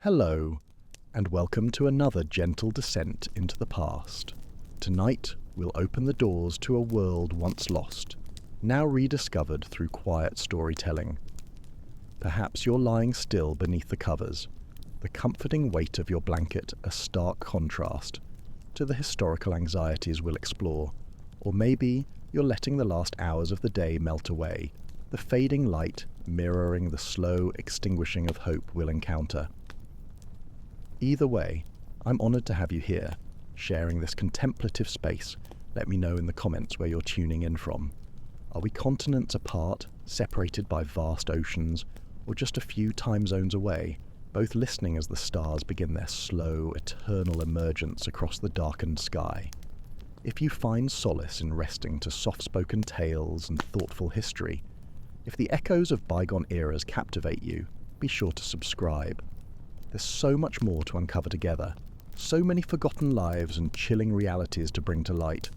Hello, and welcome to another gentle descent into the past. Tonight, we'll open the doors to a world once lost, now rediscovered through quiet storytelling. Perhaps you're lying still beneath the covers, the comforting weight of your blanket a stark contrast to the historical anxieties we'll explore. Or maybe you're letting the last hours of the day melt away, the fading light mirroring the slow extinguishing of hope we'll encounter. Either way, I'm honoured to have you here, sharing this contemplative space. Let me know in the comments where you're tuning in from. Are we continents apart, separated by vast oceans, or just a few time zones away, both listening as the stars begin their slow, eternal emergence across the darkened sky? If you find solace in resting to soft-spoken tales and thoughtful history, if the echoes of bygone eras captivate you, be sure to subscribe. There's so much more to uncover together, so many forgotten lives and chilling realities to bring to light.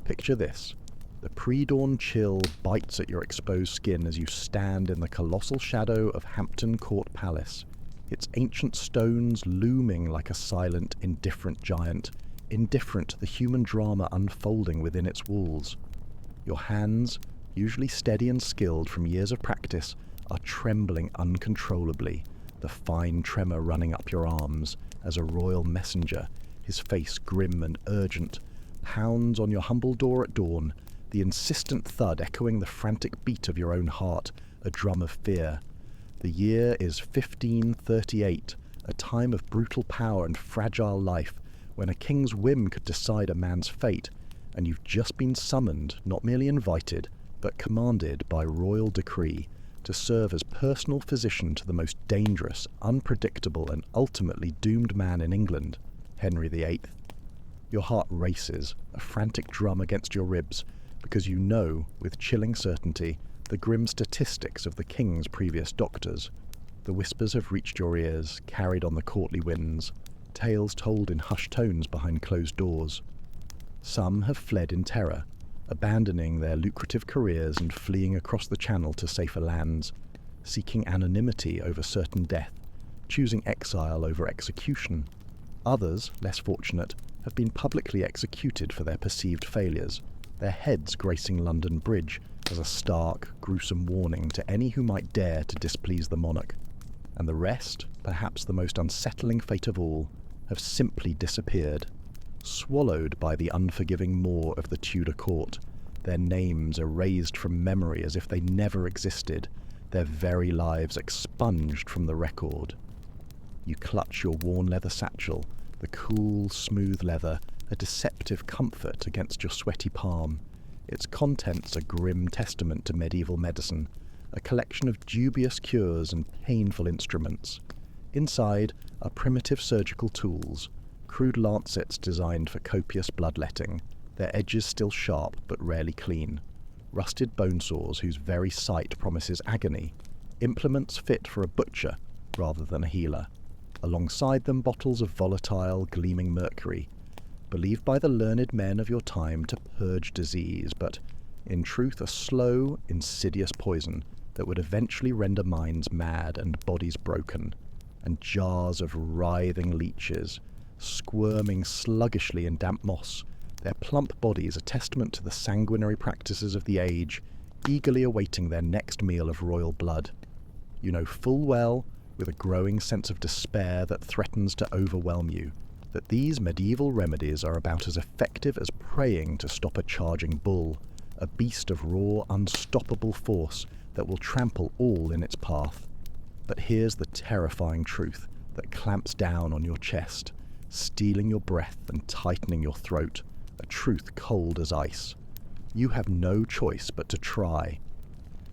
Picture this. The pre-dawn chill bites at your exposed skin as you stand in the colossal shadow of Hampton Court Palace, its ancient stones looming like a silent, indifferent giant, indifferent to the human drama unfolding within its walls. Your hands, usually steady and skilled from years of practice, are trembling uncontrollably, the fine tremor running up your arms as a royal messenger, his face grim and urgent, pounds on your humble door at dawn, the insistent thud echoing the frantic beat of your own heart, a drum of fear. The year is 1538, a time of brutal power and fragile life, when a king's whim could decide a man's fate, and you've just been summoned, not merely invited, but commanded by royal decree, to serve as personal physician to the most dangerous, unpredictable, and ultimately doomed man in England, Henry VIII. Your heart races, a frantic drum against your ribs, because you know, with chilling certainty, the grim statistics of the king's previous doctors. The whispers have reached your ears, carried on the courtly winds, tales told in hushed tones behind closed doors. Some have fled in terror, abandoning their lucrative careers and fleeing across the channel to safer lands, seeking anonymity over certain death, choosing exile over execution. Others, less fortunate, have been publicly executed for their perceived failures, their heads gracing London Bridge as a stark, gruesome warning to any who might dare to displease the monarch. And the rest, perhaps the most unsettling fate of all, have simply disappeared, swallowed by the unforgiving maw of the Tudor court, their names erased from memory as if they never existed, their very lives expunged from the record. You clutch your worn leather satchel, the cool, smooth leather, a deceptive comfort against your sweaty palm. Its contents a grim testament to medieval medicine, a collection of dubious cures and painful instruments. Inside are primitive surgical tools, crude lancets designed for copious bloodletting, their edges still sharp but rarely clean, rusted bone saws whose very sight promises agony, implements fit for a butcher rather than a healer. Alongside them bottles of volatile, gleaming mercury, believed by the learned men of your time to purge disease, but in truth a slow, insidious poison that would eventually render minds mad and bodies broken, and jars of writhing leeches, squirming sluggishly in damp moss, their plump bodies a testament to the sanguinary practices of the age, eagerly awaiting their next meal of royal blood. You know full well, with a growing sense of despair that threatens to overwhelm you, that these medieval remedies are about as effective as praying to stop a charging bull, a beast of raw, unstoppable force that will trample all in its path. But here's the terrifying truth that clamps down on your chest, stealing your breath and tightening your throat, a truth cold as ice. You have no choice but to try,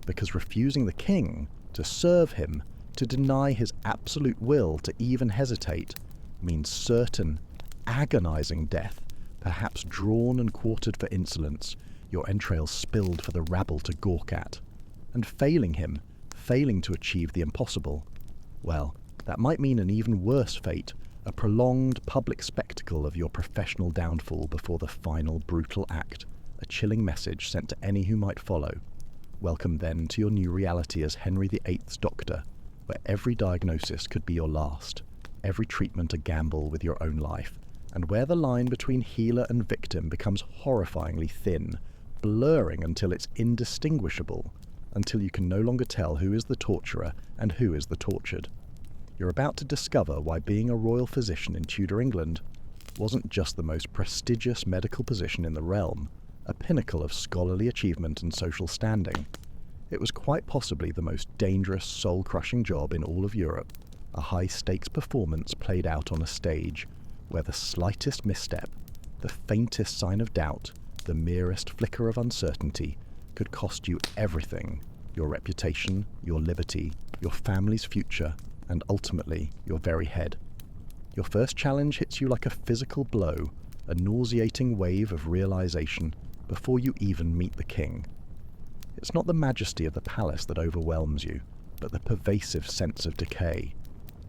because refusing the king, to serve him, to deny his absolute will to even hesitate, means certain, agonizing death, perhaps drawn and quartered for insolence, your entrails spilled for the rabble to gawk at. And failing him, failing to achieve the impossible, well, that might mean an even worse fate, a prolonged public spectacle of your professional downfall before the final brutal act, a chilling message sent to any who might follow. Welcome then to your new reality as Henry VIII's doctor, where every diagnosis could be your last, every treatment a gamble with your own life, and where the line between healer and victim becomes horrifyingly thin, blurring until it's indistinguishable, until you can no longer tell who is the torturer and who is the tortured. You're about to discover why being a royal physician in Tudor England wasn't just the most prestigious medical position in the realm, a pinnacle of scholarly achievement and social standing. It was quite possibly the most dangerous, soul-crushing job in all of Europe, a high-stakes performance played out on a stage where the slightest misstep, the faintest sign of doubt, the merest flicker of uncertainty could cost you everything: your reputation, your liberty, your family's future, and ultimately your very head. Your first challenge hits you like a physical blow, a nauseating wave of realization before you even meet the king. It's not the majesty of the palace that overwhelms you, but the pervasive sense of decay.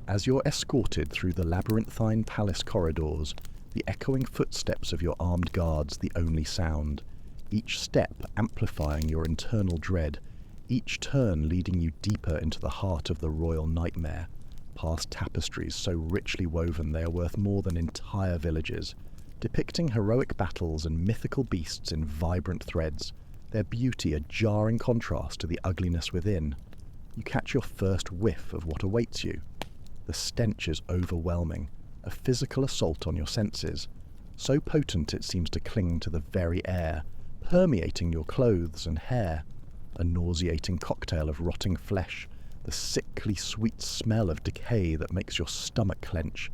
As you're escorted through the labyrinthine palace corridors, the echoing footsteps of your armed guards the only sound, each step amplifying your internal dread, each turn leading you deeper into the heart of the royal nightmare, past tapestries so richly woven they are worth more than entire villages, depicting heroic battles and mythical beasts in vibrant threads, their beauty a jarring contrast to the ugliness within. You catch your first whiff of what awaits you. The stench is overwhelming, a physical assault on your senses, so potent it seems to cling to the very air, permeating your clothes and hair, a nauseating cocktail of rotting flesh, the sickly sweet smell of decay that makes your stomach clench,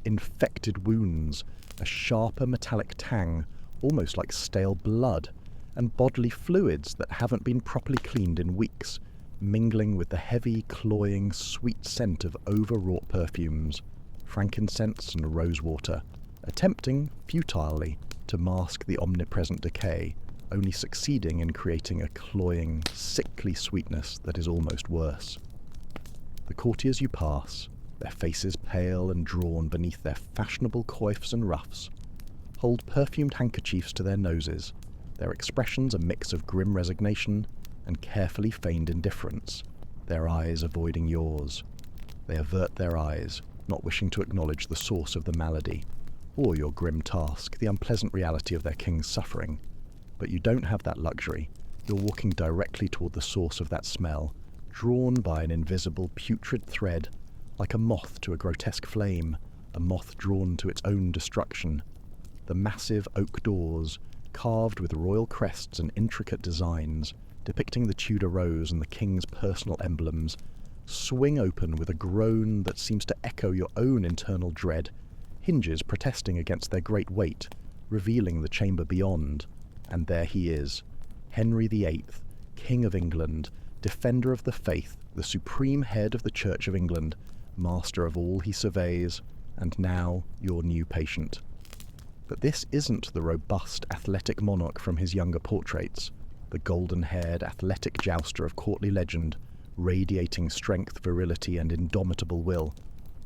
infected wounds, a sharper metallic tang, almost like stale blood, and bodily fluids that haven't been properly cleaned in weeks, mingling with the heavy, cloying, sweet scent of overwrought perfumes, frankincense and rosewater, attempting, futilely, to mask the omnipresent decay, only succeeding in creating a cloying, sickly sweetness that is almost worse. The courtiers you pass, their faces pale and drawn beneath their fashionable coifs and ruffs, hold perfumed handkerchiefs to their noses, their expressions a mix of grim resignation and carefully feigned indifference, their eyes avoiding yours. They avert their eyes, not wishing to acknowledge the source of the malady, or your grim task, the unpleasant reality of their king's suffering. But you don't have that luxury. You're walking directly toward the source of that smell, drawn by an invisible, putrid thread, like a moth to a grotesque flame, a moth drawn to its own destruction. The massive oak doors, carved with royal crests and intricate designs, depicting the Tudor rose and the king's personal emblems, swing open with a groan that seems to echo your own internal dread, hinges protesting against their great weight, revealing the chamber beyond. And there he is, Henry VIII, King of England, defender of the faith, the supreme head of the Church of England, master of all he surveys, and now your new patient. But this isn't the robust, athletic monarch from his younger portraits, the golden-haired, athletic jouster of courtly legend, radiating strength, virility, and indomitable will.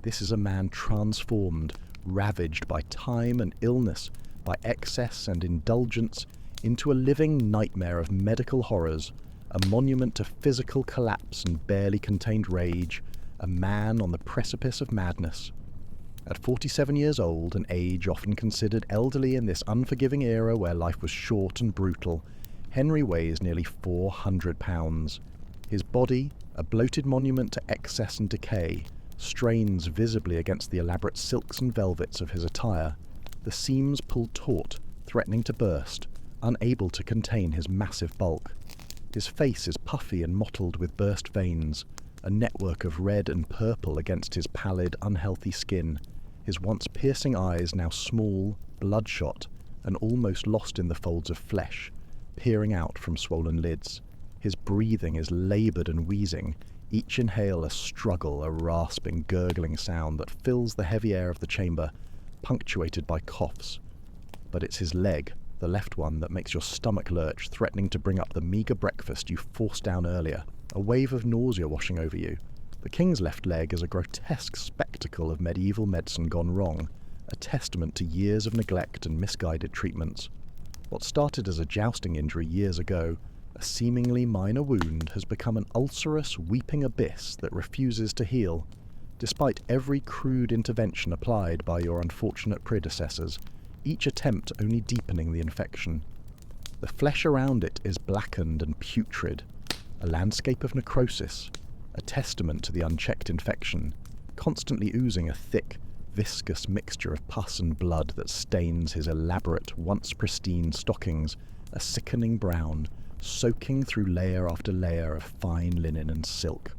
This is a man transformed, ravaged by time and illness, by excess and indulgence, into a living nightmare of medical horrors, a monument to physical collapse and barely contained rage, a man on the precipice of madness. At 47 years old, an age often considered elderly in this unforgiving era where life was short and brutal, Henry weighs nearly 400 pounds. His body, a bloated monument to excess and decay, strains visibly against the elaborate silks and velvets of his attire, the seams pulled taut, threatening to burst, unable to contain his massive bulk. His face is puffy and mottled with burst veins, a network of red and purple against his pallid, unhealthy skin, his once piercing eyes now small, bloodshot, and almost lost in the folds of flesh, peering out from swollen lids. His breathing is laboured and wheezing, each inhale a struggle, a rasping, gurgling sound that fills the heavy air of the chamber, punctuated by coughs. But it's his leg, the left one, that makes your stomach lurch, threatening to bring up the meagre breakfast you forced down earlier, a wave of nausea washing over you. The king's left leg is a grotesque spectacle of medieval medicine gone wrong, a testament to years of neglect and misguided treatments. What started as a jousting injury years ago, a seemingly minor wound, has become an ulcerous, weeping abyss that refuses to heal. Despite every crude intervention applied by your unfortunate predecessors, each attempt only deepening the infection. The flesh around it is blackened and putrid, a landscape of necrosis, a testament to the unchecked infection, constantly oozing a thick, viscous mixture of pus and blood that stains his elaborate, once pristine stockings a sickening brown, soaking through layer after layer of fine linen and silk.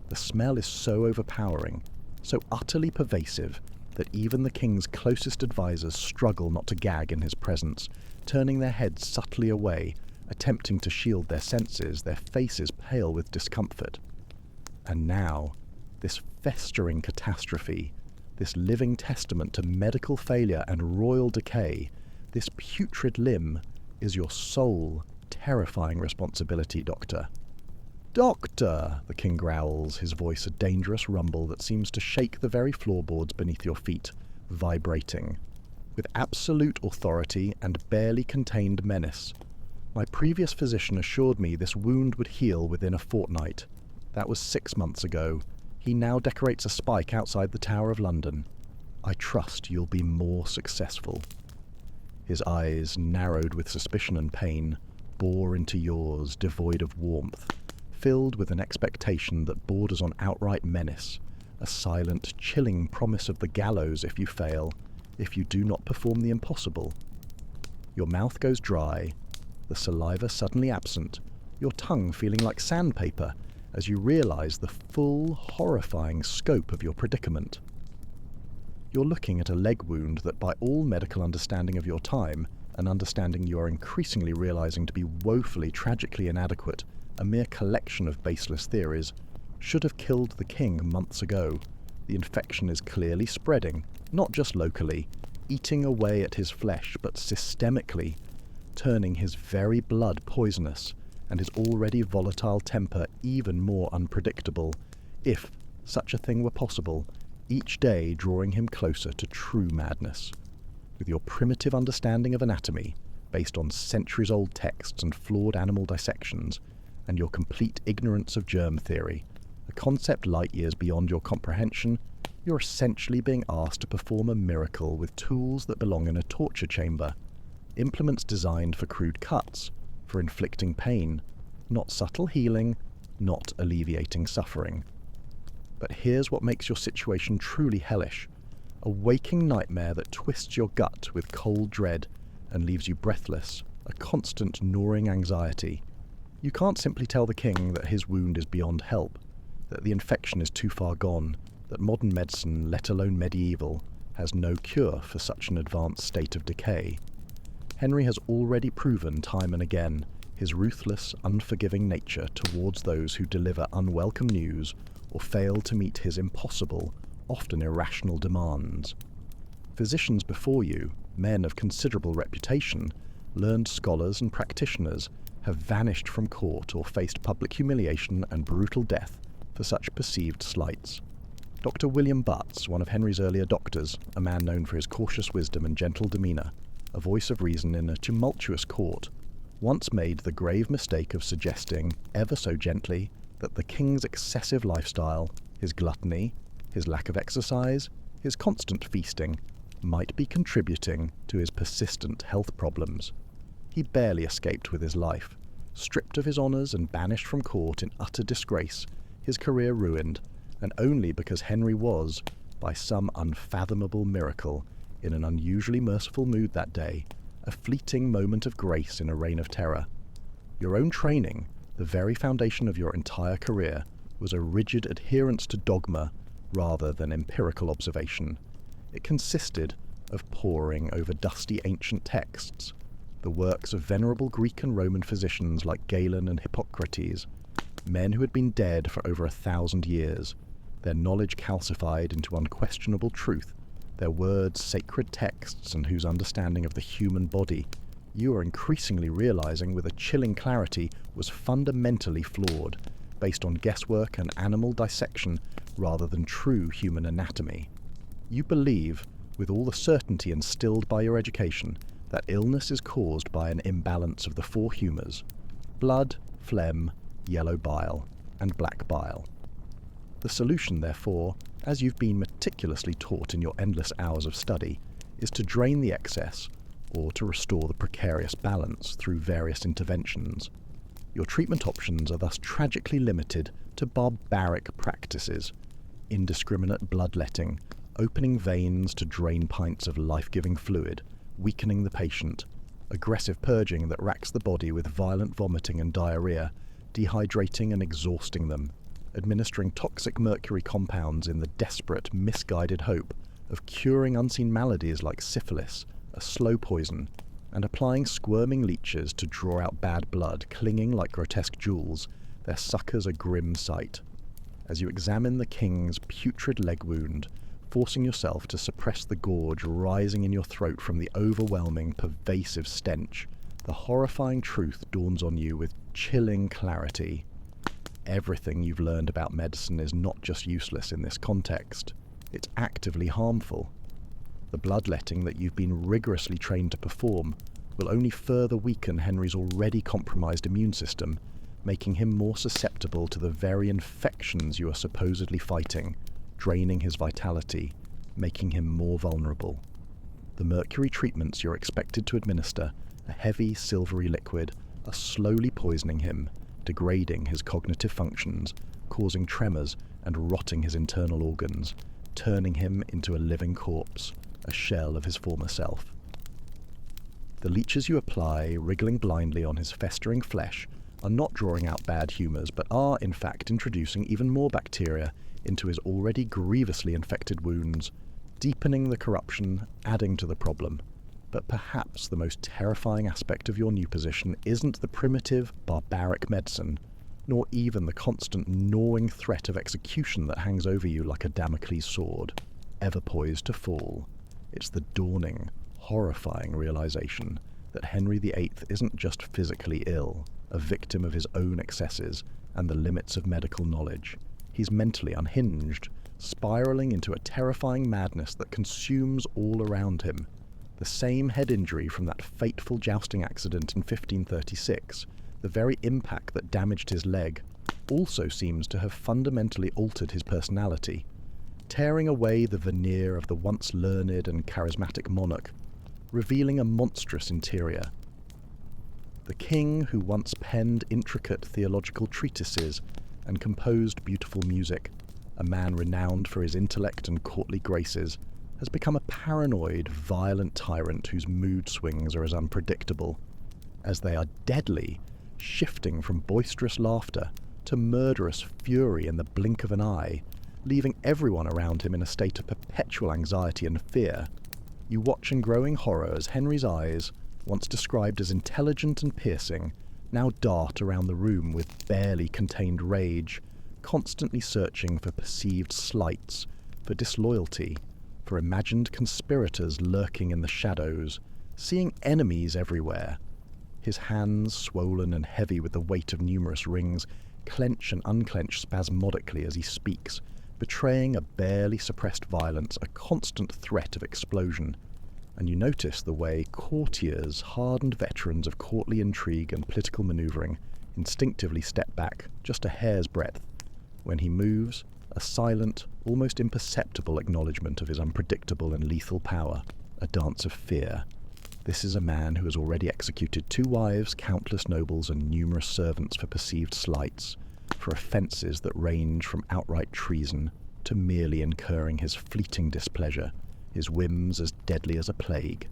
The smell is so overpowering, so utterly pervasive, that even the king's closest advisors struggle not to gag in his presence, turning their heads subtly away, attempting to shield their senses, their faces pale with discomfort. And now, this festering catastrophe, this living testament to medical failure and royal decay, this putrid limb, is your sole, terrifying responsibility, Doctor. Doctor, the king growls, his voice a dangerous rumble that seems to shake the very floorboards beneath your feet, vibrating. With absolute authority and barely contained menace. My previous physician assured me this wound would heal within a fortnight. That was 6 months ago. He now decorates a spike outside the Tower of London. I trust you'll be more successful. His eyes, narrowed with suspicion and pain, bore into yours, devoid of warmth, filled with an expectation that borders on outright menace, a silent, chilling promise of the gallows if you fail, if you do not perform the impossible. Your mouth goes dry, the saliva suddenly absent, your tongue feeling like sandpaper, as you realize the full, horrifying scope of your predicament. You're looking at a leg wound that, by all medical understanding of your time, an understanding you are increasingly realizing to be woefully, tragically inadequate, a mere collection of baseless theories, should have killed the king months ago. The infection is clearly spreading, not just locally, eating away at his flesh, but systemically, turning his very blood poisonous, and his already volatile temper even more unpredictable, if such a thing were possible, each day drawing him closer to true madness. With your primitive understanding of anatomy, based on centuries-old texts and flawed animal dissections, and your complete ignorance of germ theory, a concept light years beyond your comprehension, you're essentially being asked to perform a miracle with tools that belong in a torture chamber, implements designed for crude cuts, for inflicting pain, not subtle healing, not alleviating suffering. But here's what makes your situation truly hellish, a waking nightmare that twists your gut with cold dread and leaves you breathless, a constant gnawing anxiety. You can't simply tell the king that his wound is beyond help, that the infection is too far gone, that modern medicine, let alone medieval, has no cure for such an advanced state of decay. Henry has already proven time and again his ruthless, unforgiving nature towards those who deliver unwelcome news or fail to meet his impossible, often irrational demands. Physicians before you, men of considerable reputation, learned scholars and practitioners, have vanished from court or faced public humiliation and brutal death for such perceived slights. Dr. William Butts, one of Henry's earlier doctors, a man known for his cautious wisdom and gentle demeanour, a voice of reason in a tumultuous court, once made the grave mistake of suggesting, ever so gently, that the king's excessive lifestyle, his gluttony, his lack of exercise, his constant feasting, might be contributing to his persistent health problems. He barely escaped with his life, stripped of his honours and banished from court in utter disgrace, his career ruined, and only because Henry was, by some unfathomable miracle, in an unusually merciful mood that day, a fleeting moment of grace in a reign of terror. Your own training, the very foundation of your entire career, was a rigid adherence to dogma rather than empirical observation. It consisted of poring over dusty ancient texts, the works of venerable Greek and Roman physicians like Galen and Hippocrates, men who had been dead for over 1,000 years, their knowledge calcified into unquestionable truth, their words sacred texts and whose understanding of the human body, you are increasingly realizing with a chilling clarity, was fundamentally flawed, based on guesswork and animal dissection rather than true human anatomy. You believe, with all the certainty instilled by your education, that illness is caused by an imbalance of the 4 humours: blood, phlegm, yellow bile, and black bile. The solution, therefore, as you've been meticulously taught in your endless hours of study, is to drain the excess or to restore the precarious balance through various interventions. Your treatment options are thus tragically limited to barbaric practices: indiscriminate bloodletting, opening veins to drain pints of life-giving fluid, weakening the patient, aggressive purging that racks the body with violent vomiting and diarrhea, dehydrating and exhausting them, administering toxic mercury compounds in the desperate, misguided hope of curing unseen maladies like syphilis, a slow poison, and applying squirming leeches to draw out bad blood, clinging like grotesque jewels, their suckers a grim sight. As you examine the king's putrid leg wound, forcing yourself to suppress the gorge rising in your throat from the overwhelming, pervasive stench, the horrifying truth dawns on you with chilling clarity. Everything you've learned about medicine is not just useless in this context, it's actively harmful. The bloodletting that you've been rigorously trained to perform will only further weaken Henry's already compromised immune system, making him more susceptible to the very infections you are supposedly fighting, draining his vitality, making him more vulnerable. The mercury treatments you're expected to administer, a heavy, silvery liquid, are slowly poisoning him, degrading his cognitive functions, causing tremors and rotting his internal organs, turning him into a living corpse, a shell of his former self. The leeches you apply, wriggling blindly on his festering flesh, are not drawing out bad humours, but are, in fact, introducing even more bacteria into his already grievously infected wounds, deepening the corruption, adding to the problem. But perhaps the most terrifying aspect of your new position isn't the primitive, barbaric medicine, nor even the constant gnawing threat of execution that hangs over you like a Damocles sword, ever poised to fall. It's the dawning, horrifying realization that Henry VIII isn't just physically ill, a victim of his own excesses and the limits of medical knowledge. He's mentally unhinged, spiraling into a terrifying madness that consumes all around him. The same head injury from that fateful jousting accident in 1536, the very impact that damaged his leg, also seems to have fundamentally altered his personality, tearing away the veneer of the once learned and charismatic monarch, revealing a monstrous interior. The king who once penned intricate theological treatises and composed beautiful music, a man renowned for his intellect and courtly graces, has become a paranoid, violent tyrant whose mood swings are as unpredictable as they are deadly, shifting from boisterous laughter to murderous fury in the blink of an eye, leaving everyone around him in a state of perpetual anxiety and fear. You watch in growing horror as Henry's eyes, once described as intelligent and piercing, now dart around the room with barely contained rage, constantly searching for perceived slights, for disloyalty, for imagined conspirators lurking in the shadows, seeing enemies everywhere. His hands, swollen and heavy with the weight of numerous rings, clench and unclench spasmodically as he speaks, betraying a barely suppressed violence, a constant threat of explosion. And you notice the way courtiers, hardened veterans of courtly intrigue and political manoeuvring, instinctively step back just a hair's breadth. When he moves, a silent, almost imperceptible acknowledgement of his unpredictable and lethal power, a dance of fear. This is a man who has already executed 2 wives, countless nobles, and numerous servants for perceived slights, for offences that range from outright treason to merely incurring his fleeting displeasure, his whims as deadly as a plague.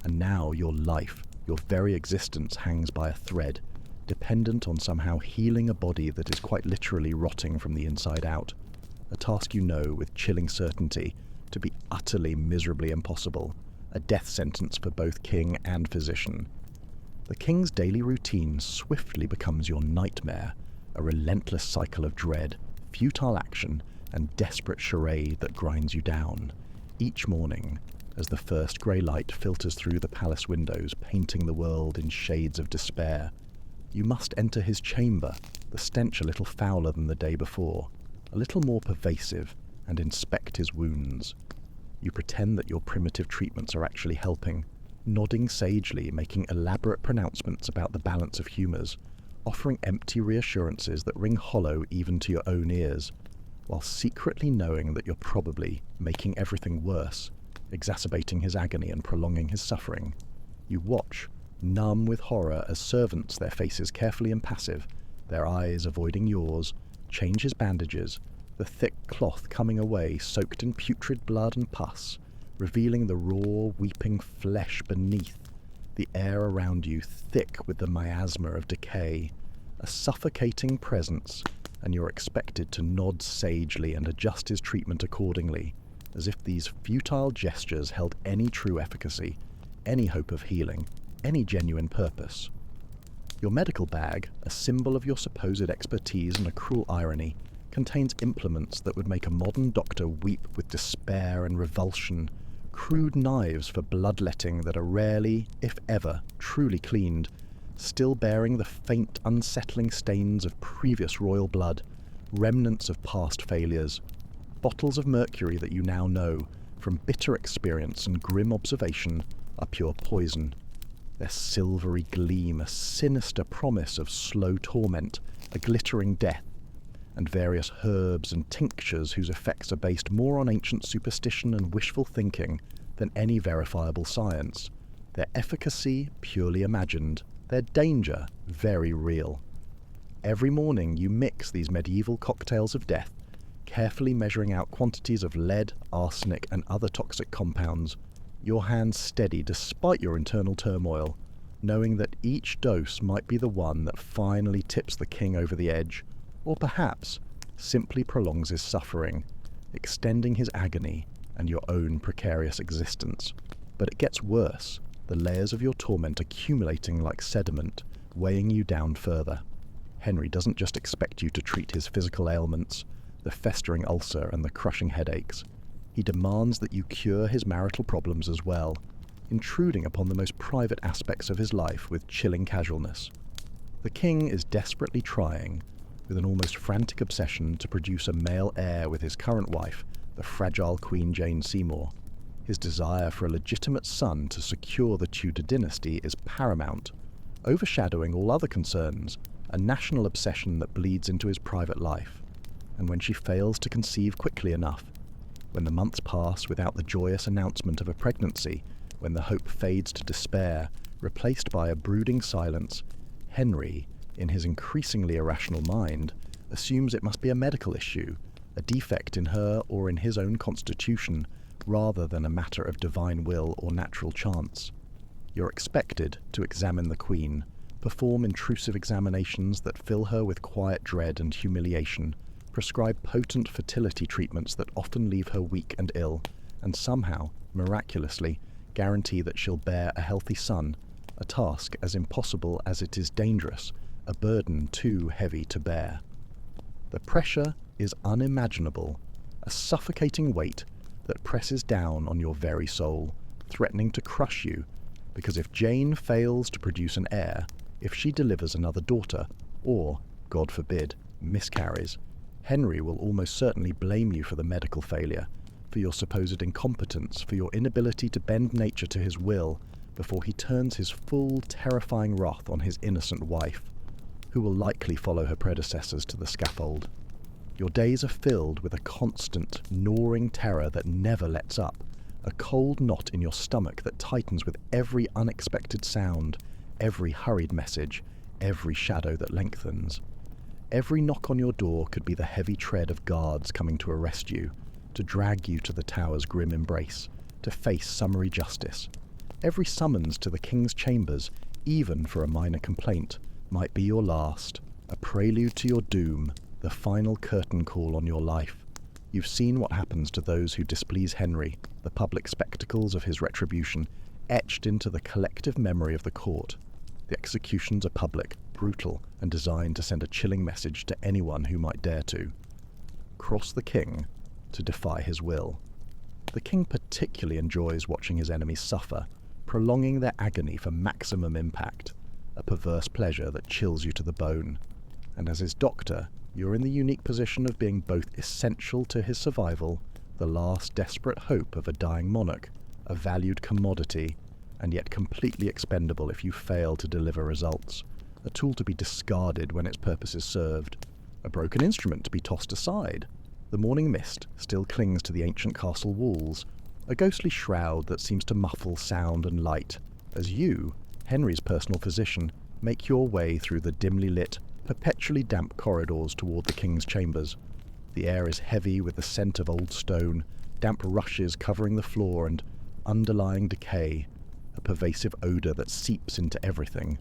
And now your life, your very existence hangs by a thread, dependent on somehow healing a body that is quite literally rotting from the inside out, a task you know with chilling certainty to be utterly miserably impossible, a death sentence for both king and physician. The king's daily routine swiftly becomes your nightmare, a relentless cycle of dread, futile action, and desperate charade that grinds you down. Each morning, as the first grey light filters through the palace windows, painting the world in shades of despair, you must enter his chamber, the stench a little fouler than the day before, a little more pervasive, and inspect his wounds. You pretend that your primitive treatments are actually helping, nodding sagely, making elaborate pronouncements about the balance of humours, offering empty reassurances that ring hollow even to your own ears. while secretly knowing that you're probably making everything worse, exacerbating his agony and prolonging his suffering. You watch, numb with horror, as servants, their faces carefully impassive, their eyes avoiding yours, change his bandages, the thick cloth coming away soaked in putrid blood and pus, revealing the raw, weeping flesh beneath, the air around you thick with the miasma of decay, a suffocating presence, and you're expected to nod sagely and adjust his treatment accordingly, as if these futile gestures held any true efficacy, any hope of healing, any genuine purpose. Your medical bag, a symbol of your supposed expertise and a cruel irony, contains implements that would make a modern doctor weep with despair and revulsion, crude knives for bloodletting that are rarely, if ever, truly cleaned, still bearing the faint, unsettling stains of previous royal blood, remnants of past failures, bottles of mercury that you now know, from bitter experience and grim observation, are pure poison. Their silvery gleam a sinister promise of slow torment, a glittering death, and various herbs and tinctures whose effects are based more on ancient superstition and wishful thinking than any verifiable science, their efficacy purely imagined, their danger very real. Every morning you mix these medieval cocktails of death, carefully measuring out quantities of lead, arsenic, and other toxic compounds, your hands steady despite your internal turmoil, knowing that each dose might be the one that finally tips the king over the edge, or perhaps simply prolongs his suffering, extending his agony and your own precarious existence. But it gets worse, the layers of your torment accumulating like sediment, weighing you down further. Henry doesn't just expect you to treat his physical ailments, the festering ulcer and the crushing headaches. He demands that you cure his marital problems as well, intruding upon the most private aspects of his life with chilling casualness. The king is desperately trying, with an almost frantic obsession, to produce a male heir with his current wife, the fragile Queen Jane Seymour. His desire for a legitimate son to secure the Tudor dynasty is paramount, overshadowing all other concerns, a national obsession that bleeds into his private life. And when she fails to conceive quickly enough, when the months pass without the joyous announcement of a pregnancy, when the hope fades to despair, replaced by a brooding silence, Henry, in his increasingly irrational mind, assumes it must be a medical issue, a defect in her or in his own constitution, rather than a matter of divine will or natural chance. You're expected to examine the Queen, perform intrusive examinations that fill her with quiet dread and humiliation, prescribe potent fertility treatments that often leave her weak and ill, and somehow, miraculously, guarantee that she'll bear a healthy son, a task as impossible as it is dangerous, a burden too heavy to bear. The pressure is unimaginable, a suffocating weight that presses down on your very soul, threatening to crush you, because if Jane fails to produce an heir, if she delivers another daughter, or, God forbid, miscarries, Henry will almost certainly blame you for the medical failure, for your supposed incompetence, for your inability to bend nature to his will, before he turns his full, terrifying wrath on his innocent wife, who will likely follow her predecessors to the scaffold. Your days are filled with a constant, gnawing terror that never lets up, a cold knot in your stomach that tightens with every unexpected sound, every hurried message, every shadow that lengthens. Every knock on your door could be the heavy tread of guards coming to arrest you, to drag you to the tower's grim embrace, to face summary justice. Every summons to the king's chambers, even for a minor complaint, might be your last, a prelude to your doom, the final curtain call on your life. You've seen what happens to those who displease Henry, the public spectacles of his retribution, etched into the collective memory of the court. The executions are public, brutal, and designed to send a chilling message to anyone who might dare to. Cross the king to defy his will. The king particularly enjoys watching his enemies suffer, prolonging their agony for maximum impact, a perverse pleasure that chills you to the bone. And as his doctor, you're in the unique position of being both essential to his survival, the last desperate hope of a dying monarch, a valued commodity, and yet completely expendable if you fail to deliver results, a tool to be discarded when its purpose is served, a broken instrument to be tossed aside, The morning mist still clings to the ancient castle walls, a ghostly shroud that seems to muffle sound and light, as you, Henry's personal physician, make your way through the dimly lit, perpetually damp corridors toward the king's chambers. The air is heavy with the scent of old stone, damp rushes covering the floor, and underlying decay, a pervasive odour that seeps into everything.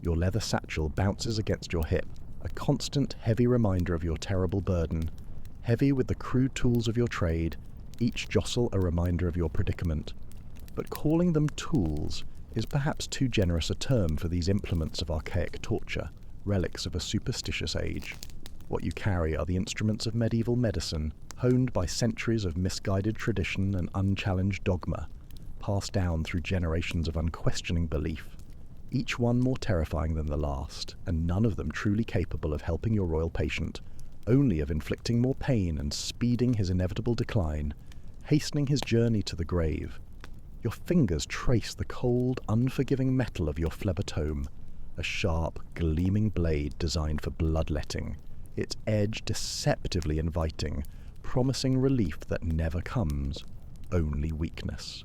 Your leather satchel bounces against your hip, a constant heavy reminder of your terrible burden. Heavy with the crude tools of your trade, each jostle a reminder of your predicament. But calling them tools is perhaps too generous a term for these implements of archaic torture, relics of a superstitious age. What you carry are the instruments of medieval medicine, honed by centuries of misguided tradition and unchallenged dogma, passed down through generations of unquestioning belief, each one more terrifying than the last, and none of them truly capable of helping your royal patient, only of inflicting more pain and speeding his inevitable decline, hastening his journey to the grave. Your fingers trace the cold, unforgiving metal of your phlebotom, a sharp, gleaming blade designed for bloodletting, its edge deceptively inviting, promising relief that never comes, only weakness.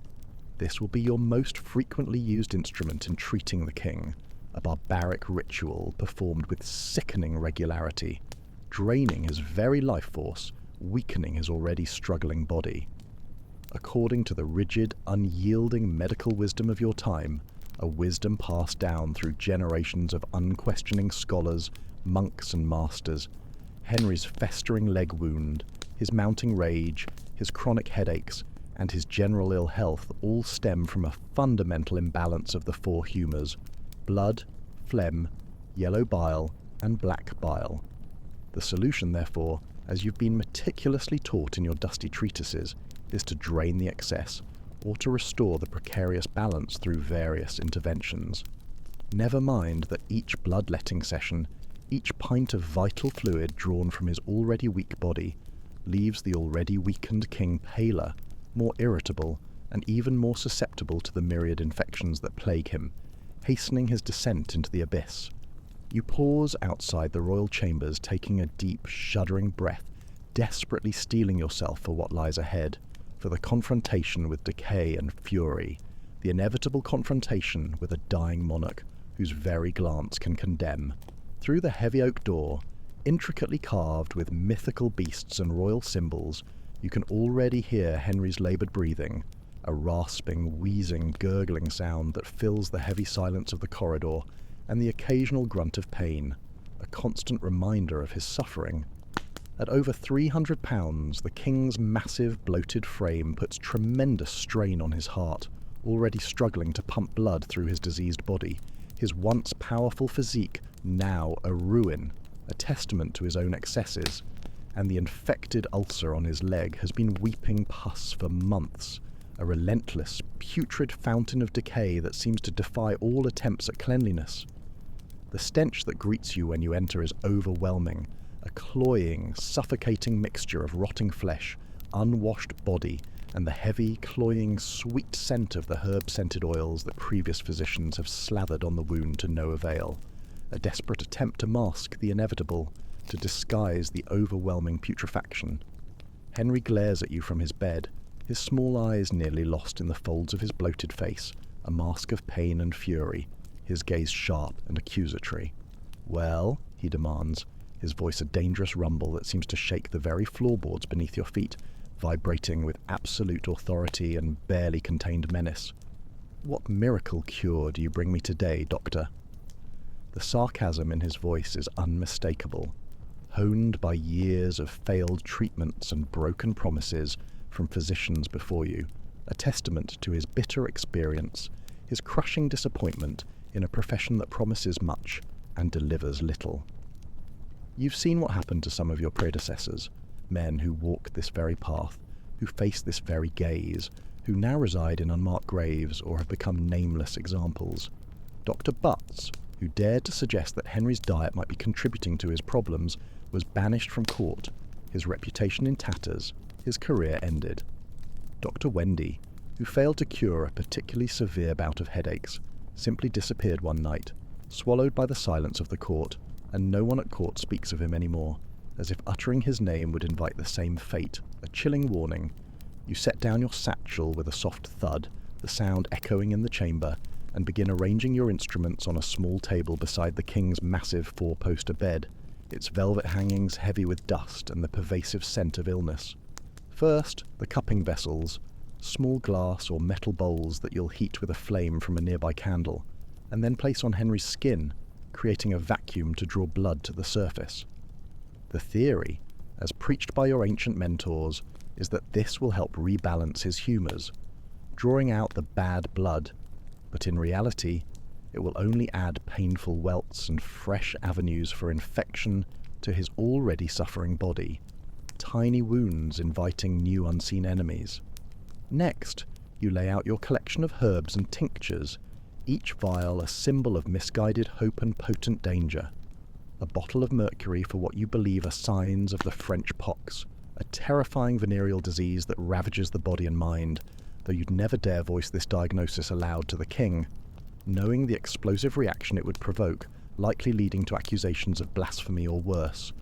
This will be your most frequently used instrument in treating the king, a barbaric ritual performed with sickening regularity, draining his very life force, weakening his already struggling body. According to the rigid, unyielding medical wisdom of your time, a wisdom passed down through generations of unquestioning scholars, monks and masters, Henry's festering leg wound, his mounting rage, his chronic headaches, and his general ill health all stem from a fundamental imbalance of the four humours: blood, phlegm, yellow bile, and black bile. The solution, therefore, as you've been meticulously taught in your dusty treatises, is to drain the excess, or to restore the precarious balance through various interventions. Never mind that each bloodletting session, each pint of vital fluid drawn from his already weak body, leaves the already weakened king paler, more irritable, and even more susceptible to the myriad infections that plague him, hastening his descent into the abyss. You pause outside the royal chambers, taking a deep, shuddering breath, desperately steeling yourself for what lies ahead, for the confrontation with decay and fury, the inevitable confrontation with a dying monarch whose very glance can condemn. Through the heavy oak door, intricately carved with mythical beasts and royal symbols, you can already hear Henry's laboured breathing, a rasping, wheezing, gurgling sound that fills the heavy silence of the corridor, and the occasional grunt of pain, a constant reminder of his suffering. At over 300 pounds, the king's massive, bloated frame puts tremendous strain on his heart, already struggling to pump blood through his diseased body, his once powerful physique now a ruin, a testament to his own excesses, and the infected ulcer on his leg has been weeping pus for months, a relentless, putrid fountain of decay that seems to defy all attempts at cleanliness. The stench that greets you when you enter is overwhelming, a cloying, suffocating mixture of rotting flesh, unwashed body, and the heavy, cloying, sweet scent of the herb-scented oils that previous physicians have slathered on the wound to no avail, a desperate attempt to mask the inevitable, to disguise the overwhelming putrefaction. Henry glares at you from his bed, his small eyes nearly lost in the folds of his bloated face, a mask of pain and fury, his gaze sharp and accusatory. "Well?" he demands, his voice a dangerous rumble that seems to shake the very floorboards beneath your feet, vibrating with absolute authority and barely contained menace. "What miracle cure do you bring me today, Doctor?" The sarcasm in his voice is unmistakable, honed by years of failed treatments and broken promises from physicians before you, a testament to his bitter experience, his crushing disappointment in a profession that promises much and delivers little. You've seen what happened to some of your predecessors, men who walked this very path, who faced this very gaze, who now reside in unmarked graves or have become nameless examples. Dr. Butts, who dared to suggest that Henry's diet might be contributing to his problems, was banished from court, his reputation in tatters, his career ended. Dr. Wendy, who failed to cure a particularly severe bout of headaches, simply disappeared one night, swallowed by the silence of the court, and no one at court speaks of him anymore, as if uttering his name would invite the same fate, a chilling warning. You set down your satchel with a soft thud, the sound echoing in the chamber, and begin arranging your instruments on a small table beside the king's massive four-poster bed, its velvet hangings heavy with dust and the pervasive scent of illness. First, the cupping vessels, small glass or metal bowls that you'll heat with a flame from a nearby candle, and then place on Henry's skin, creating a vacuum to draw blood to the surface. The theory, as preached by your ancient mentors, is that this will help rebalance his humours, drawing out the bad blood, but in reality, it will only add painful welts and fresh avenues for infection to his already suffering body, tiny wounds inviting new unseen enemies. Next, you lay out your collection of herbs and tinctures, each vial a symbol of misguided hope and potent danger. A bottle of mercury for what you believe are signs of the French pox, a terrifying venereal disease that ravages the body and mind, though you'd never dare voice this diagnosis aloud to the king, knowing the explosive reaction it would provoke, likely leading to accusations of blasphemy or worse.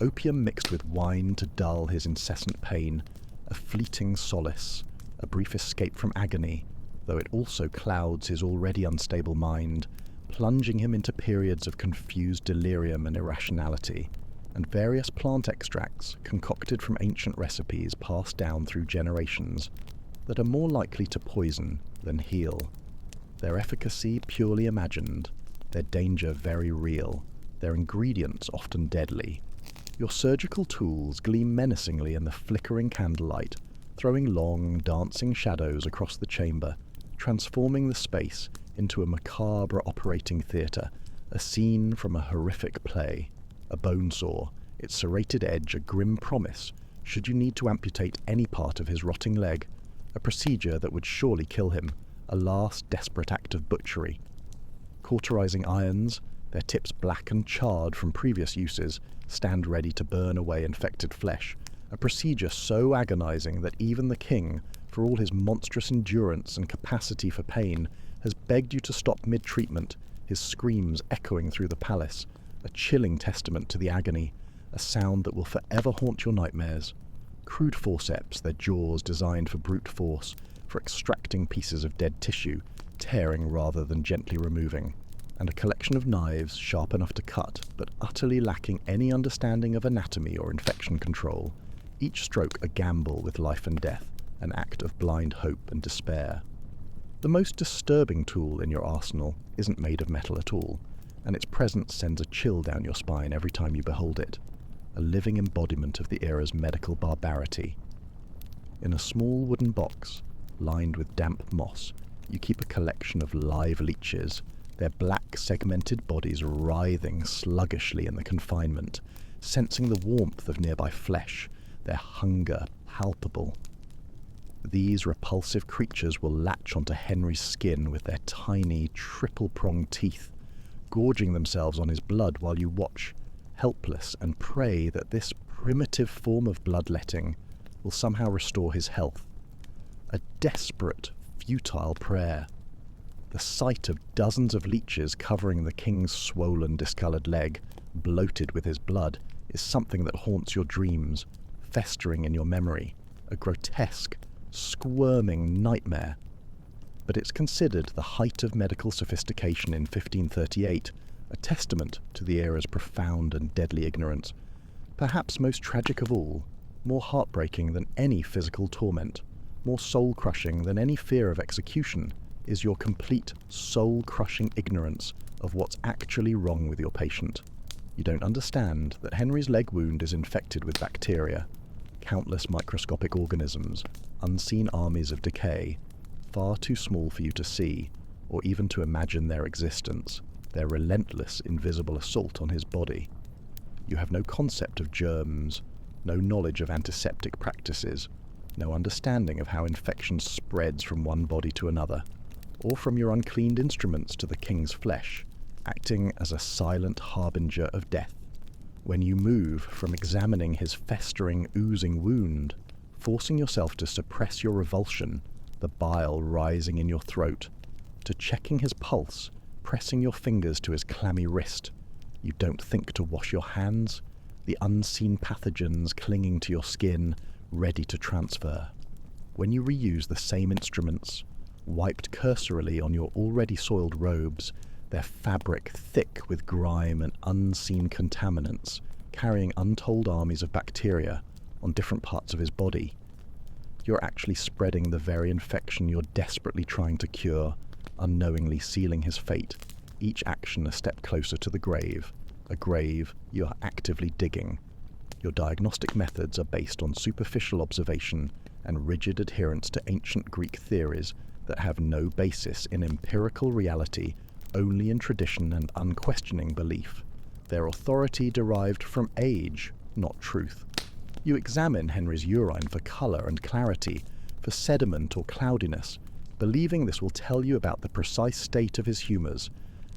Opium mixed with wine to dull his incessant pain, a fleeting solace, a brief escape from agony, though it also clouds his already unstable mind, plunging him into periods of confused delirium and irrationality, and various plant extracts concocted from ancient recipes passed down through generations that are more likely to poison than heal. Their efficacy purely imagined, their danger very real, their ingredients often deadly. Your surgical tools gleam menacingly in the flickering candlelight, throwing long, dancing shadows across the chamber, transforming the space into a macabre operating theatre, a scene from a horrific play. A bone saw, its serrated edge a grim promise, should you need to amputate any part of his rotting leg, a procedure that would surely kill him, a last desperate act of butchery. Cauterizing irons, their tips black and charred from previous uses, stand ready to burn away infected flesh, a procedure so agonizing that even the king, for all his monstrous endurance and capacity for pain, has begged you to stop mid-treatment, his screams echoing through the palace, a chilling testament to the agony, a sound that will forever haunt your nightmares. Crude forceps, their jaws designed for brute force, for extracting pieces of dead tissue, tearing rather than gently removing, and a collection of knives sharp enough to cut, but utterly lacking any understanding of anatomy or infection control, each stroke a gamble with life and death, an act of blind hope and despair. The most disturbing tool in your arsenal isn't made of metal at all, and its presence sends a chill down your spine every time you behold it, a living embodiment of the era's medical barbarity. In a small wooden box, lined with damp moss, you keep a collection of live leeches, their black segmented bodies writhing sluggishly in the confinement, sensing the warmth of nearby flesh, their hunger palpable. These repulsive creatures will latch onto Henry's skin with their tiny, triple-pronged teeth, gorging themselves on his blood while you watch, helpless, and pray that this primitive form of bloodletting will somehow restore his health. A desperate, futile prayer. The sight of dozens of leeches covering the king's swollen, discoloured leg, bloated with his blood, is something that haunts your dreams, festering in your memory, a grotesque, squirming nightmare. But it's considered the height of medical sophistication in 1538, a testament to the era's profound and deadly ignorance. Perhaps most tragic of all, more heartbreaking than any physical torment, more soul-crushing than any fear of execution, is your complete soul-crushing ignorance of what's actually wrong with your patient. You don't understand that Henry's leg wound is infected with bacteria, countless microscopic organisms, unseen armies of decay, far too small for you to see, or even to imagine their existence, their relentless, invisible assault on his body. You have no concept of germs, no knowledge of antiseptic practices, no understanding of how infection spreads from one body to another, or from your uncleaned instruments to the king's flesh, acting as a silent harbinger of death. When you move from examining his festering, oozing wound, forcing yourself to suppress your revulsion, the bile rising in your throat, to checking his pulse, pressing your fingers to his clammy wrist, you don't think to wash your hands, the unseen pathogens clinging to your skin, ready to transfer. When you reuse the same instruments, wiped cursorily on your already soiled robes, their fabric thick with grime and unseen contaminants, carrying untold armies of bacteria on different parts of his body, you're actually spreading the very infection you're desperately trying to cure, unknowingly sealing his fate, each action a step closer to the grave, a grave you are actively digging. Your diagnostic methods are based on superficial observation and rigid adherence to ancient Greek theories that have no basis in empirical reality, only in tradition and unquestioning belief. Their authority derived from age, not truth. You examine Henry's urine for colour and clarity, for sediment or cloudiness, believing this will tell you about the precise state of his humours,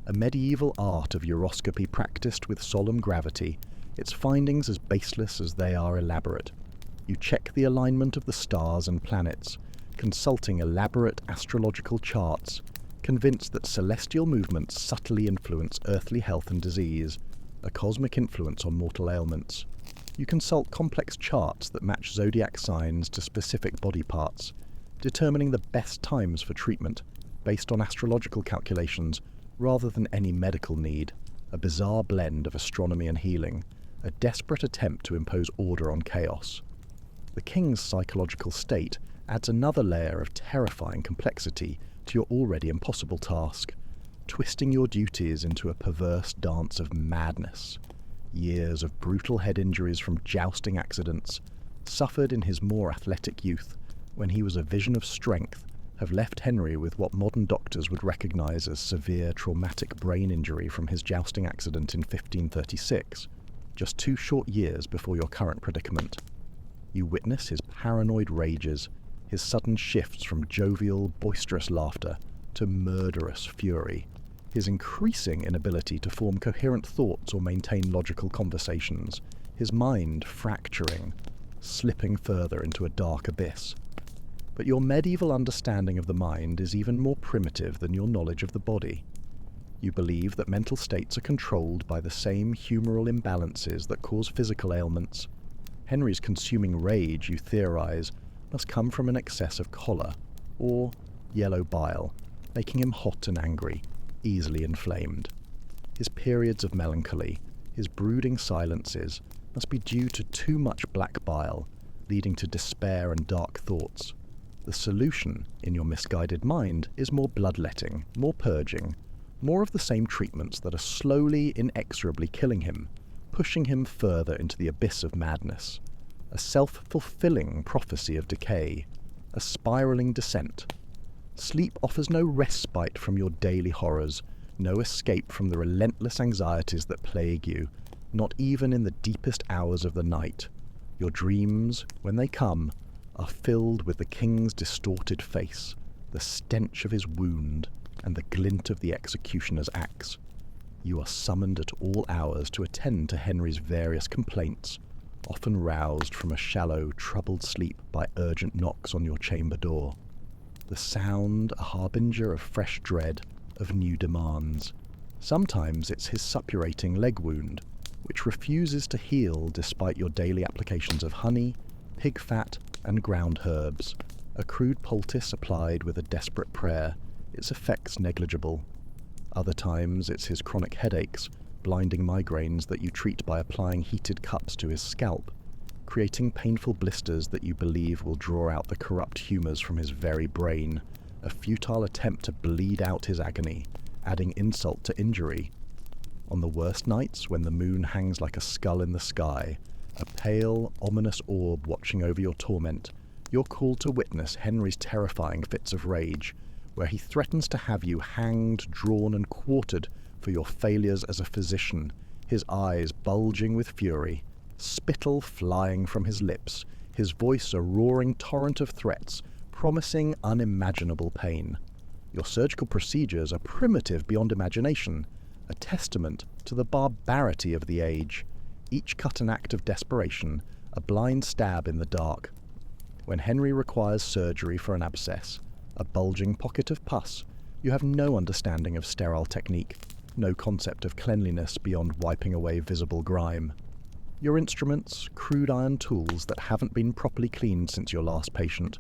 a medieval art of uroscopy practised with solemn gravity, its findings as baseless as they are elaborate. You check the alignment of the stars and planets, consulting elaborate astrological charts, convinced that celestial movements subtly influence earthly health and disease, a cosmic influence on mortal ailments. You consult complex charts that match zodiac signs to specific body parts, determining the best times for treatment based on astrological calculations rather than any medical need, a bizarre blend of astronomy and healing, a desperate attempt to impose order on chaos. The king's psychological state adds another layer of terrifying complexity to your already impossible task, twisting your duties into a perverse dance of madness. Years of brutal head injuries from jousting accidents, suffered in his more athletic youth, when he was a vision of strength, have left Henry with what modern doctors would recognise as severe traumatic brain injury from his jousting accident in 1536, just 2 short years before your current predicament. You witness his paranoid rages, his sudden shifts from jovial, boisterous laughter to murderous fury, his increasing inability to form coherent thoughts or maintain logical conversations, his mind fracturing, slipping further into a dark abyss. But your medieval understanding of the mind is even more primitive than your knowledge of the body. You believe that mental states are controlled by the same humoral imbalances that cause physical ailments. Henry's consuming rage, you theorize, must come from an excess of choler, or yellow bile, making him hot and angry, easily inflamed. His periods of melancholy, his brooding silences, must be due to too much black bile, leading to despair and dark thoughts. The solution, in your misguided mind, is more bloodletting, more purging, more of the same treatments that are slowly, inexorably killing him, pushing him further into the abyss of madness. A self-fulfilling prophecy of decay, a spiraling descent. Sleep offers no respite from your daily horrors, no escape from the relentless anxieties that plague you, not even in the deepest hours of the night. Your dreams, when they come, are filled with the king's distorted face, the stench of his wound, and the glint of the executioner's axe. You are summoned at all hours to attend to Henry's various complaints, often roused from a shallow, troubled sleep by urgent knocks on your chamber door. The sound a harbinger of fresh dread, of new demands. Sometimes it's his suppurating leg wound, which refuses to heal despite your daily applications of honey, pig fat, and ground herbs. A crude poultice applied with a desperate prayer, its effects negligible. Other times it's his chronic headaches, blinding migraines that you treat by applying heated cups to his scalp, creating painful blisters that you believe will draw out the corrupt humours from his very brain, a futile attempt to bleed out his agony, adding insult to injury. On the worst nights, when the moon hangs like a skull in the sky, a pale, ominous orb watching over your torment, you're called to witness Henry's terrifying fits of rage, where he threatens to have you hanged, drawn, and quartered for your failures as a physician, his eyes bulging with fury, spittle flying from his lips, his voice a roaring torrent of threats, promising unimaginable pain. Your surgical procedures are primitive beyond imagination, a testament to the barbarity of the age, each cut an act of desperation, a blind stab in the dark. When Henry requires surgery for an abscess, a bulging pocket of pus, you have no understanding of sterile technique, no concept of cleanliness beyond wiping away visible grime. Your instruments, crude iron tools that haven't been properly cleaned since your last patient,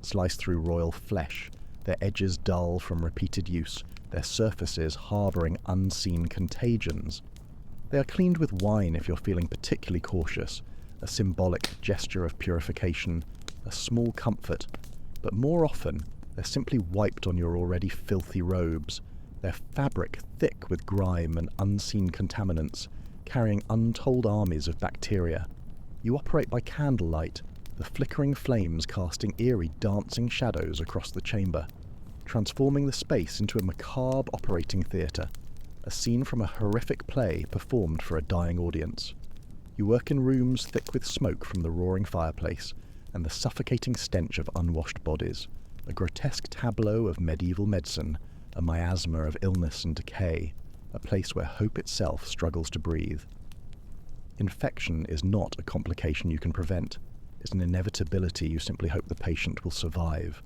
slice through royal flesh, their edges dull from repeated use, their surfaces harbouring unseen contagions. They are cleaned with wine if you're feeling particularly cautious, a symbolic gesture of purification, a small comfort, but more often they're simply wiped on your already filthy robes, their fabric thick with grime and unseen contaminants, carrying untold armies of bacteria. You operate by candlelight, the flickering flames casting eerie dancing shadows across the chamber, transforming the space into a macabre operating theatre, a scene from a horrific play performed for a dying audience. You work in rooms thick with smoke from the roaring fireplace and the suffocating stench of unwashed bodies, a grotesque tableau of medieval medicine, a miasma of illness and decay, a place where hope itself struggles to breathe. Infection is not a complication you can prevent. It's an inevitability you simply hope the patient will survive.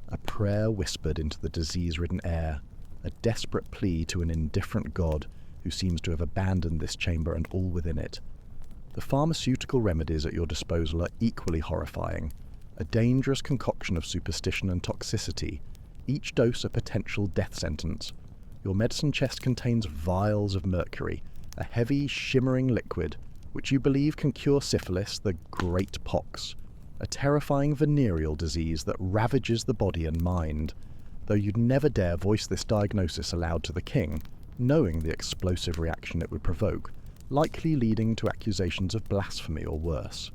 A prayer whispered into the disease-ridden air, a desperate plea to an indifferent God who seems to have abandoned this chamber and all within it. The pharmaceutical remedies at your disposal are equally horrifying, a dangerous concoction of superstition and toxicity, each dose a potential death sentence. Your medicine chest contains vials of mercury, a heavy, shimmering liquid which you believe can cure syphilis, the great pox, a terrifying venereal disease that ravages the body and mind, though you'd never dare voice this diagnosis aloud to the king, knowing the explosive reaction it would provoke, likely leading to accusations of blasphemy or worse.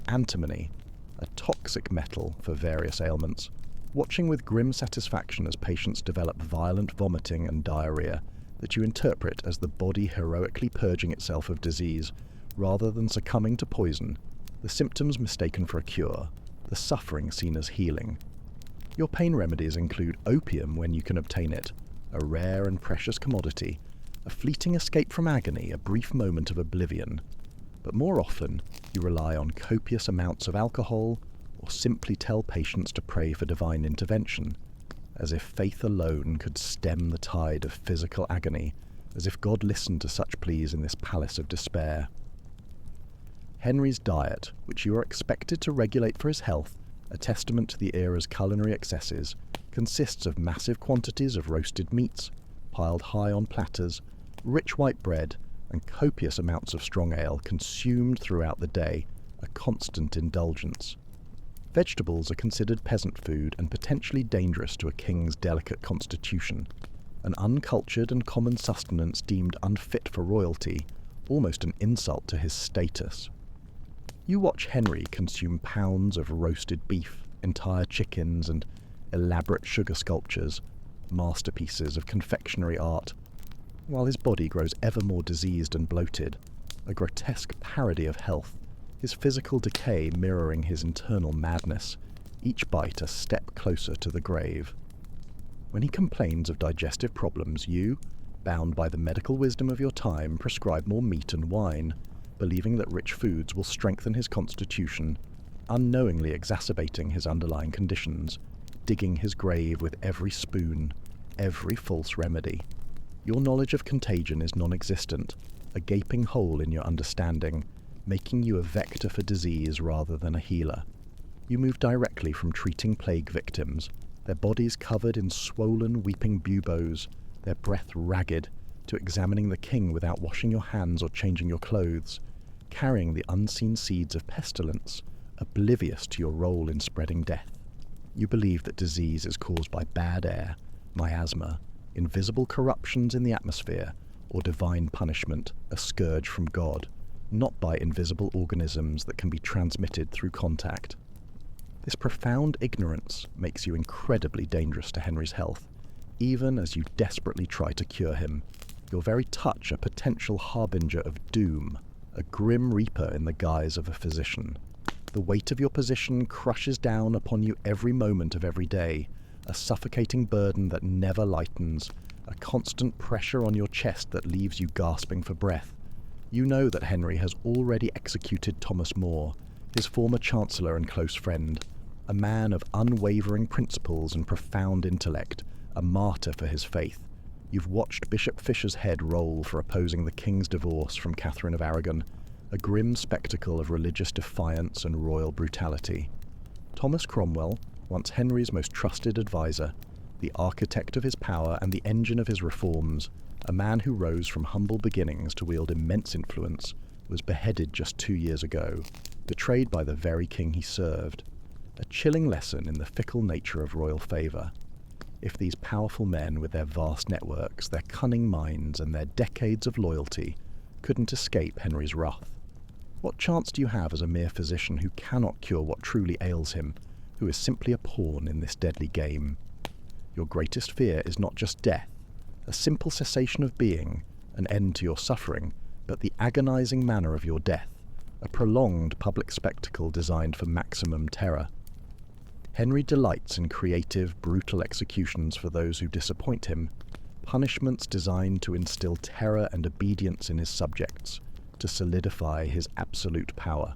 Antimony, a toxic metal for various ailments, watching with grim satisfaction as patients develop violent vomiting and diarrhea that you interpret as the body heroically purging itself of disease rather than succumbing to poison, the symptoms mistaken for a cure, the suffering seen as healing. Your pain remedies include opium when you can obtain it, a rare and precious commodity, a fleeting escape from agony, a brief moment of oblivion. But more often, you rely on copious amounts of alcohol, or simply tell patients to pray for divine intervention, as if faith alone could stem the tide of physical agony, as if God listened to such pleas in this palace of despair. Henry's diet, which you are expected to regulate for his health, a testament to the era's culinary excesses, consists of massive quantities of roasted meats, piled high on platters, rich white bread, and copious amounts of strong ale consumed throughout the day, a constant indulgence. Vegetables are considered peasant food and potentially dangerous to a king's delicate constitution, an uncultured and common sustenance deemed unfit for royalty, almost an insult to his status. You watch Henry consume pounds of roasted beef, entire chickens, and elaborate sugar sculptures, masterpieces of confectionery art, while his body grows ever more diseased and bloated, a grotesque parody of health, his physical decay mirroring his internal madness, each bite a step closer to the grave. When he complains of digestive problems, you, bound by the medical wisdom of your time, prescribe more meat and wine, believing that rich foods will strengthen his constitution, unknowingly exacerbating his underlying conditions, digging his grave with every spoon, every false remedy. Your knowledge of contagion is non-existent, a gaping hole in your understanding, making you a vector for disease rather than a healer. You move directly from treating plague victims, their bodies covered in swollen, weeping buboes, their breath ragged, to examining the king without washing your hands or changing your clothes, carrying the unseen seeds of pestilence, oblivious to your role in spreading death. You believe that disease is caused by bad air, miasma, invisible corruptions in the atmosphere, or divine punishment, a scourge from God, not by invisible organisms that can be transmitted through contact. This profound ignorance makes you incredibly dangerous to Henry's health, even as you desperately try to cure him, your very touch a potential harbinger of doom, a grim reaper in the guise of a physician. The weight of your position crushes down upon you every moment of every day, a suffocating burden that never lightens, a constant pressure on your chest that leaves you gasping for breath. You know that Henry has already executed Thomas More, his former chancellor and close friend, a man of unwavering principles and profound intellect, a martyr for his faith. You've watched Bishop Fisher's head roll for opposing the king's divorce from Catherine of Aragon, a grim spectacle of religious defiance and royal brutality. Thomas Cromwell, once Henry's most trusted advisor, the architect of his power and the engine of his reforms, a man who rose from humble beginnings to wield immense influence, was beheaded just 2 years ago, betrayed by the very king he served. A chilling lesson in the fickle nature of royal favour. If these powerful men, with their vast networks, their cunning minds, and their decades of loyalty, couldn't escape Henry's wrath, what chance do you have as a mere physician who cannot cure what truly ails him, who is simply a pawn in this deadly game? Your greatest fear is not just death, a simple cessation of being, an end to your suffering, but the agonizing manner of your death, a prolonged public spectacle designed for maximum terror. Henry delights in creative, brutal executions for those who disappoint him, punishments designed to instill terror and obedience in his subjects, to solidify his absolute power.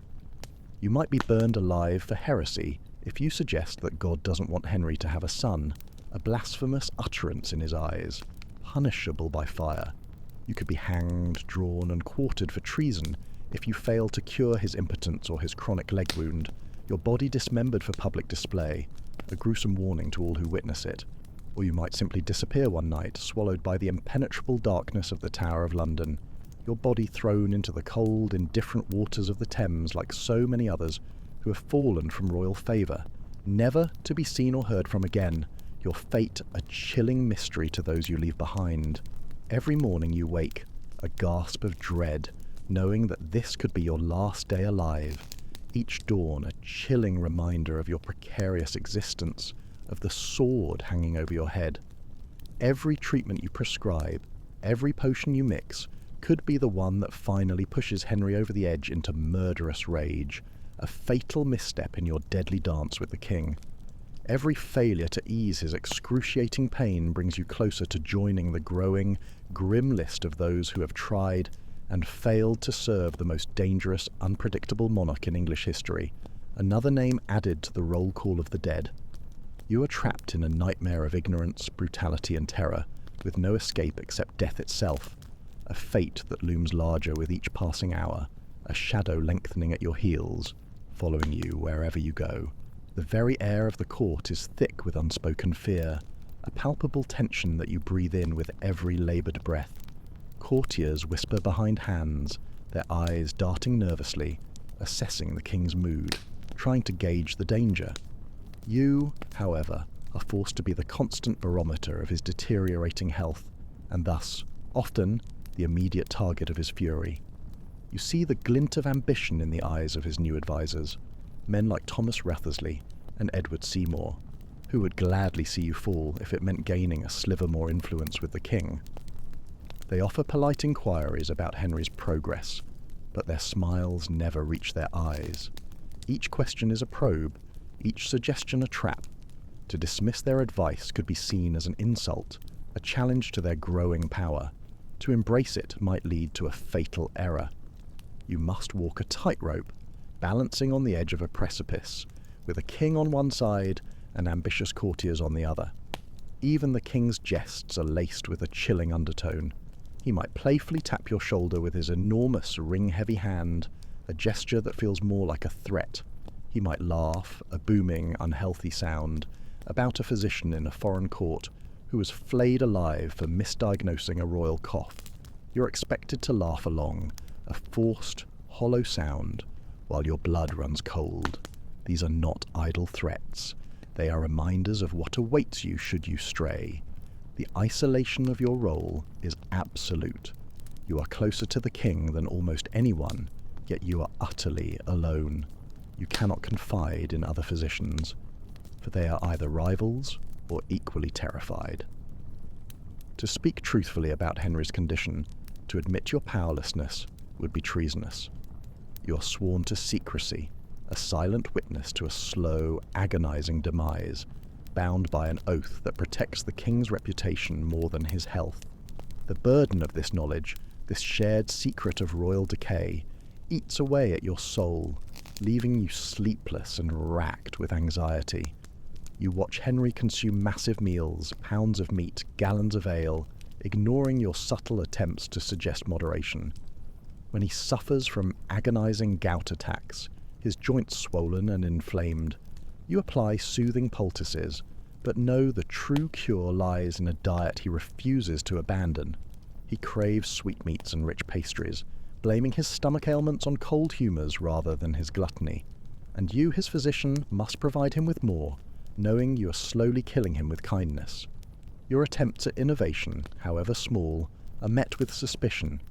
You might be burned alive for heresy if you suggest that God doesn't want Henry to have a son, a blasphemous utterance in his eyes, punishable by fire. You could be hanged, drawn, and quartered for treason if you fail to cure his impotence or his chronic leg wound, your body dismembered for public display, a gruesome warning to all who witness it. Or you might simply disappear one night, swallowed by the impenetrable darkness of the Tower of London, your body thrown into the cold, indifferent waters of the Thames like so many others who have fallen from royal favour, never to be seen or heard from again, your fate a chilling mystery to those you leave behind. Every morning you wake, a gasp of dread, knowing that this could be your last day alive. Each dawn a chilling reminder of your precarious existence, of the sword hanging over your head. Every treatment you prescribe, every potion you mix, could be the one that finally pushes Henry over the edge into murderous rage, a fatal misstep in your deadly dance with the king. Every failure to ease his excruciating pain brings you closer to joining the growing, grim list of those who have tried and failed to serve the most dangerous, unpredictable monarch in English history, another name added to the roll call of the dead. You are trapped in a nightmare of ignorance, brutality, and terror, with no escape except death itself, a fate that looms larger with each passing hour, a shadow lengthening at your heels, following you wherever you go. The very air of the court is thick with unspoken fear, a palpable tension that you breathe in with every laboured breath. Courtiers whisper behind hands, their eyes darting nervously, assessing the king's mood, trying to gauge the danger. You, however, are forced to be the constant barometer of his deteriorating health, and thus, often, the immediate target of his fury. You see the glint of ambition in the eyes of his new advisers, men like Thomas Wriothesley and Edward Seymour, who would gladly see you fall if it meant gaining a sliver more influence with the king. They offer polite inquiries about Henry's progress, but their smiles never reach their eyes. Each question is a probe, each suggestion a trap. To dismiss their advice could be seen as an insult, a challenge to their growing power. To embrace it might lead to a fatal error. You must walk a tightrope, balancing on the edge of a precipice, with a king on one side and ambitious courtiers on the other. Even the king's jests are laced with a chilling undertone. He might playfully tap your shoulder with his enormous ring-heavy hand, a gesture that feels more like a threat. He might laugh, a booming, unhealthy sound, about a physician in a foreign court who was flayed alive for misdiagnosing a royal cough. You're expected to laugh along, a forced, hollow sound, while your blood runs cold. These are not idle threats. They are reminders of what awaits you should you stray. The isolation of your role is absolute. You are closer to the king than almost anyone, yet you are utterly alone. You cannot confide in other physicians, for they are either rivals or equally terrified. To speak truthfully about Henry's condition, to admit your powerlessness, would be treasonous. You are sworn to secrecy, a silent witness to a slow, agonizing demise, bound by an oath that protects the king's reputation more than his health. The burden of this knowledge, this shared secret of royal decay, eats away at your soul, leaving you sleepless and racked with anxiety. You watch Henry consume massive meals, pounds of meat, gallons of ale, ignoring your subtle attempts to suggest moderation. when he suffers from agonizing gout attacks, his joints swollen and inflamed, you apply soothing poultices, but know the true cure lies in a diet he refuses to abandon. He craves sweetmeats and rich pastries, blaming his stomach ailments on cold humours rather than his gluttony. And you, his physician, must provide him with more, knowing you are slowly killing him with kindness. Your attempts at innovation, however small, are met with suspicion.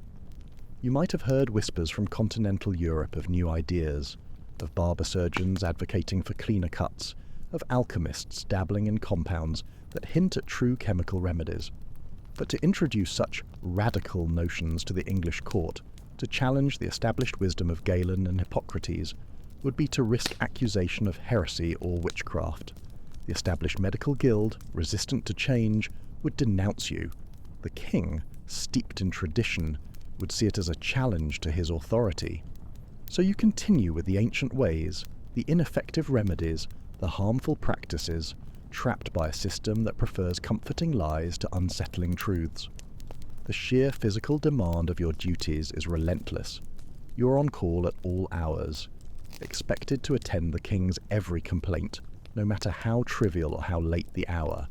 You might have heard whispers from continental Europe of new ideas, of barber surgeons advocating for cleaner cuts, of alchemists dabbling in compounds that hint at true chemical remedies. But to introduce such radical notions to the English court, to challenge the established wisdom of Galen and Hippocrates, would be to risk accusation of heresy or witchcraft. The established medical guild, resistant to change, would denounce you. The king, steeped in tradition, would see it as a challenge to his authority. So you continue with the ancient ways, the ineffective remedies, the harmful practices, trapped by a system that prefers comforting lies to unsettling truths. The sheer physical demand of your duties is relentless. You are on call at all hours, expected to attend the king's every complaint, no matter how trivial or how late the hour.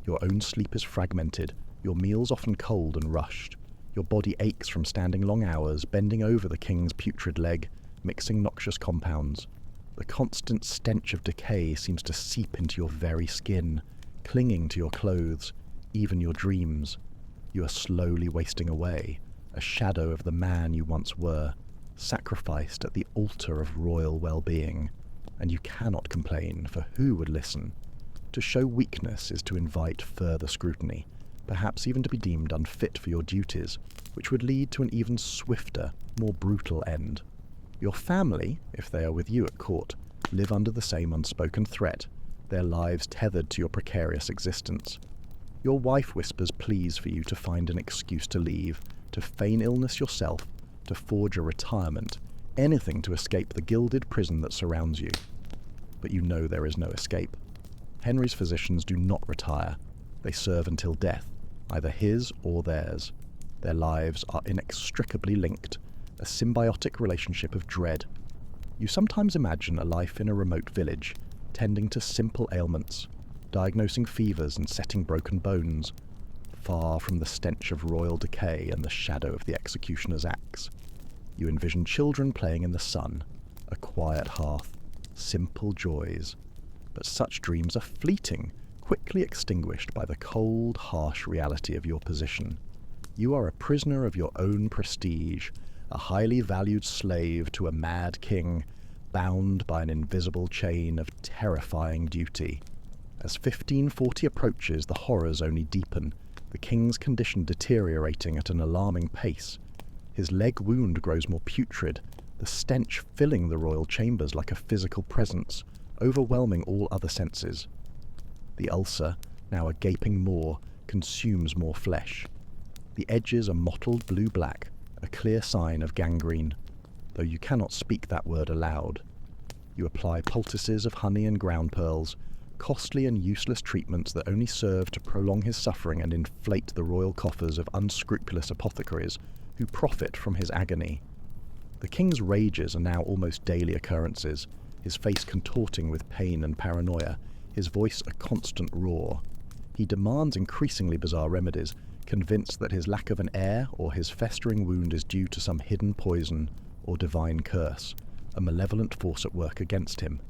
Your own sleep is fragmented, your meals often cold and rushed. Your body aches from standing long hours, bending over the king's putrid leg, mixing noxious compounds. The constant stench of decay seems to seep into your very skin, clinging to your clothes, even your dreams. You are slowly wasting away, a shadow of the man you once were, sacrificed at the altar of royal well-being. And you cannot complain, for who would listen? To show weakness is to invite further scrutiny, perhaps even to be deemed unfit for your duties, which would lead to an even swifter, more brutal end. Your family, if they are with you at court, live under the same unspoken threat, their lives tethered to your precarious existence. Your wife whispers pleas for you to find an excuse to leave, to feign illness yourself, to forge a retirement, anything to escape the gilded prison that surrounds you. But you know there is no escape. Henry's physicians do not retire. They serve until death, either his or theirs. Their lives are inextricably linked, a symbiotic relationship of dread. You sometimes imagine a life in a remote village, tending to simple ailments, diagnosing fevers and setting broken bones, far from the stench of royal decay and the shadow of the executioner's axe. You envision children playing in the sun, a quiet hearth, simple joys. But such dreams are fleeting, quickly extinguished by the cold, harsh reality of your position. You are a prisoner of your own prestige, a highly valued slave to a mad king, bound by an invisible chain of terrifying duty. As 1540 approaches, the horrors only deepen, the king's condition deteriorating at an alarming pace. His leg wound grows more putrid, the stench filling the royal chambers like a physical presence, overwhelming all other senses. The ulcer, now a gaping maw, consumes more flesh. The edges are mottled blue-black, a clear sign of gangrene, though you cannot speak that word aloud. You apply poultices of honey and ground pearls, costly and useless treatments that only serve to prolong his suffering and inflate the royal coffers of unscrupulous apothecaries who profit from his agony. The king's rages are now almost daily occurrences, his face contorting with pain and paranoia, his voice a constant roar. He demands increasingly bizarre remedies, convinced that his lack of an heir or his festering wound is due to some hidden poison or divine curse, a malevolent force at work against him.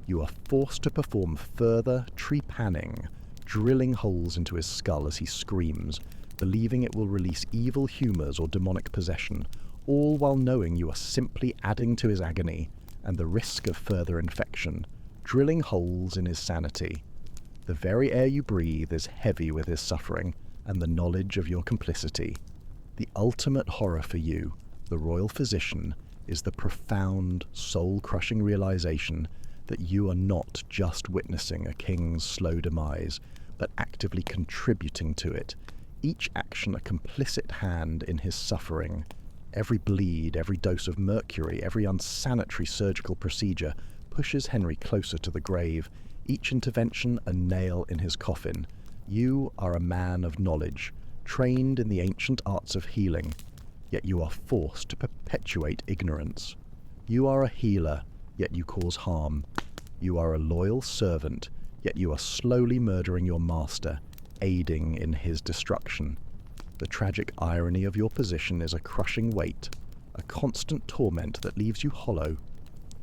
You are forced to perform further trepanning, drilling holes into his skull as he screams, believing it will release evil humours or demonic possession, all while knowing you are simply adding to his agony and the risk of further infection, drilling holes in his sanity. The very air you breathe is heavy with his suffering and the knowledge of your complicity. The ultimate horror for you, the royal physician, is the profound, soul-crushing realization that you are not just witnessing a king's slow demise, but actively contributing to it, each action a complicit hand in his suffering. Every bleed, every dose of mercury, every unsanitary surgical procedure pushes Henry closer to the grave, each intervention a nail in his coffin. You are a man of knowledge, trained in the ancient arts of healing. yet you are forced to perpetuate ignorance. You are a healer, yet you cause harm. You are a loyal servant, yet you are slowly murdering your master, aiding in his destruction. The tragic irony of your position is a crushing weight, a constant torment that leaves you hollow.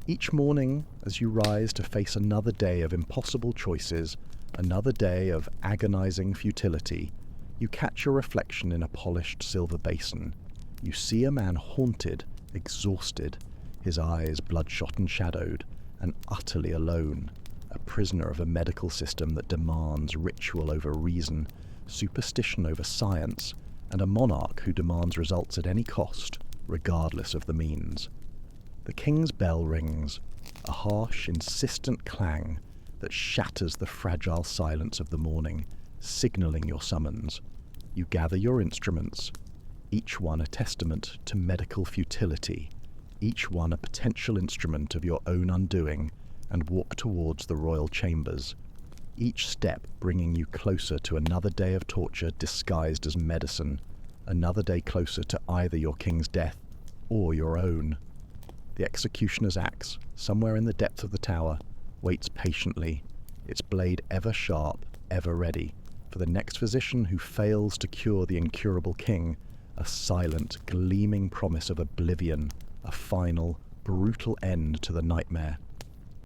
Each morning, as you rise to face another day of impossible choices, another day of agonizing futility, you catch your reflection in a polished silver basin. You see a man haunted, exhausted, his eyes bloodshot and shadowed, and utterly alone, a prisoner of a medical system that demands ritual over reason, superstition over science, and a monarch who demands results at any cost, regardless of the means. The king's bell rings, a harsh, insistent clang that shatters the fragile silence of the morning, signalling your summons. You gather your instruments, each one a testament to medical futility, each one a potential instrument of your own undoing, and walk towards the royal chambers, each step bringing you closer to another day of torture disguised as medicine, another day closer to either your king's death or your own. The executioner's axe, somewhere in the depth of the tower, waits patiently, its blade ever sharp, ever ready, for the next physician who fails to cure the incurable king, a silent, gleaming promise of oblivion, a final, brutal end to the nightmare.